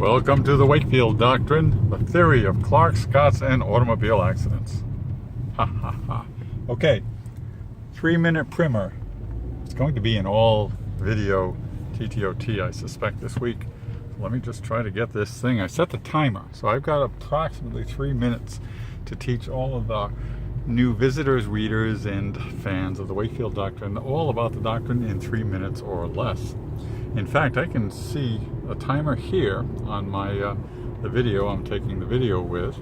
Welcome to the Wakefield Doctrine, the theory of clocks, Scots, and automobile accidents. Ha ha ha. Okay, 3-minute primer. It's going to be an all video TTOT, I suspect, this week. Let me just try to get this thing. I set the timer, so I've got approximately 3 minutes to teach all of the new visitors, readers, and fans of the Wakefield Doctrine all about the doctrine in 3 minutes or less. In fact, I can see a timer here on my the video I'm taking the video with.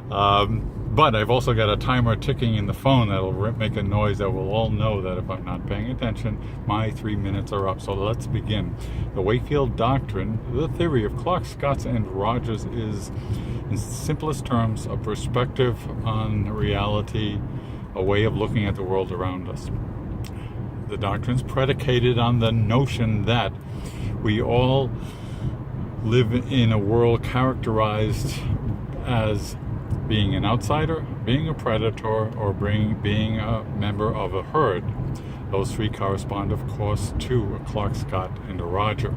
But I've also got a timer ticking in the phone that'll make a noise that will all know that if I'm not paying attention, my 3 minutes are up. So let's begin. The Wakefield Doctrine, the theory of clocks, Scots, and Rogers, is, in simplest terms, a perspective on reality, a way of looking at the world around us. The doctrine's predicated on the notion that we all live in a world characterized as being an outsider, being a predator, or being a member of a herd. Those three correspond, of course, to a clock, Scot, and a Roger.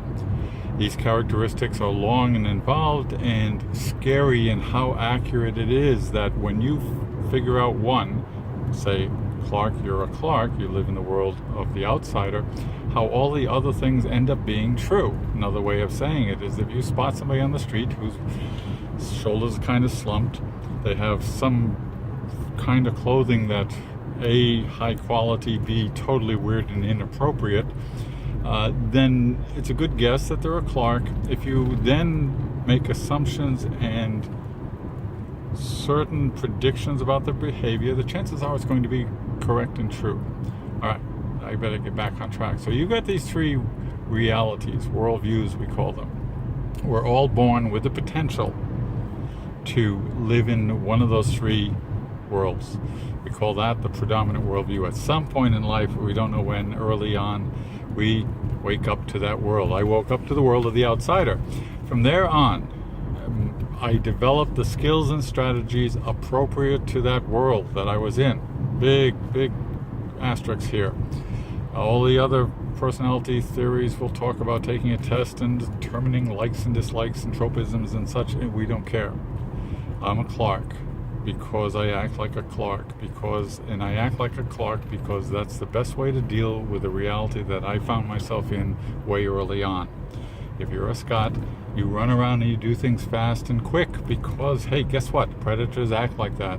These characteristics are long and involved and scary in how accurate it is that when you figure out one, say, Clark, you're a Clark, you live in the world of the outsider, how all the other things end up being true. Another way of saying it is if you spot somebody on the street whose shoulders are kind of slumped, they have some kind of clothing that A, high quality, B, totally weird and inappropriate, then it's a good guess that they're a Clark. If you then make assumptions and certain predictions about their behavior, the chances are it's going to be correct and true. All right, I better get back on track. So you've got these three realities, worldviews we call them. We're all born with the potential to live in one of those three worlds. We call that the predominant worldview. At some point in life, we don't know when, early on, we wake up to that world. I woke up to the world of the outsider. From there on, I developed the skills and strategies appropriate to that world that I was in. Big asterisks here. All the other personality theories will talk about taking a test and determining likes and dislikes and tropisms and such, and we don't care. I'm a Clark because I act like a Clark, and I act like a Clark because that's the best way to deal with the reality that I found myself in way early on. If you're a Scot, you run around and you do things fast and quick because, hey, guess what? Predators act like that.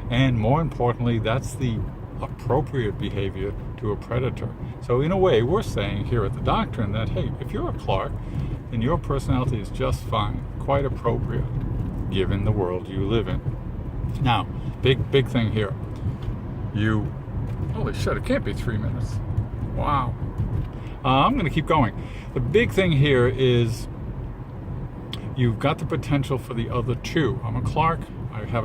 And more importantly, that's the appropriate behavior to a predator. So in a way, we're saying here at the Doctrine that, hey, if you're a Clark, then your personality is just fine, quite appropriate, given the world you live in. Now, big thing here. Holy shit, it can't be 3 minutes. Wow. I'm going to keep going. The big thing here is you've got the potential for the other two. I'm a Clark. I have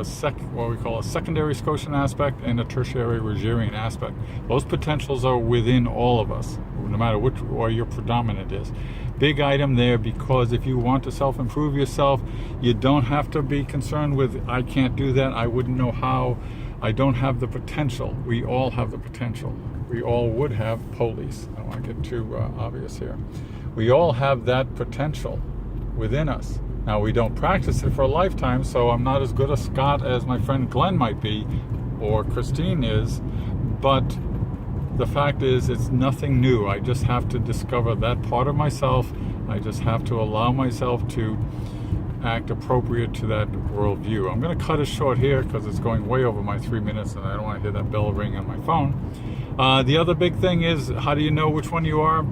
what we call a secondary Scotian aspect and a tertiary Rogerian aspect. Those potentials are within all of us, no matter which or your predominant is. Big item there, because if you want to self-improve yourself, you don't have to be concerned with, I can't do that, I wouldn't know how, I don't have the potential. We all have the potential. We all would have police. I don't want to get too obvious here. We all have that potential within us. Now, we don't practice it for a lifetime, so I'm not as good a Scot as my friend Glenn might be, or Christine is, but the fact is, it's nothing new. I just have to discover that part of myself. I just have to allow myself to act appropriate to that worldview. I'm going to cut it short here because it's going way over my 3 minutes and I don't want to hear that bell ring on my phone. The other big thing is, how do you know which one you are?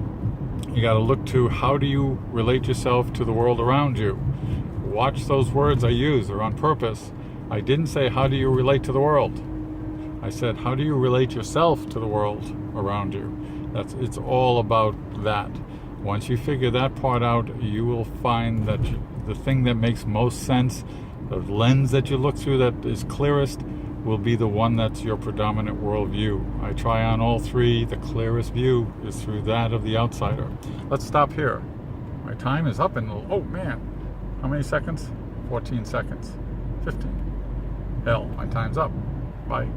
You got to look to how do you relate yourself to the world around you. Watch those words I use. They're on purpose. I didn't say how do you relate to the world. I said how do you relate yourself to the world around you. It's all about that. Once you figure that part out, you will find that the thing that makes most sense, the lens that you look through that is clearest, will be the one that's your predominant worldview. I try on all three. The clearest view is through that of the outsider. Let's stop here. My time is up and, oh man, how many seconds? 14 seconds. 15. Hell, my time's up. Bye.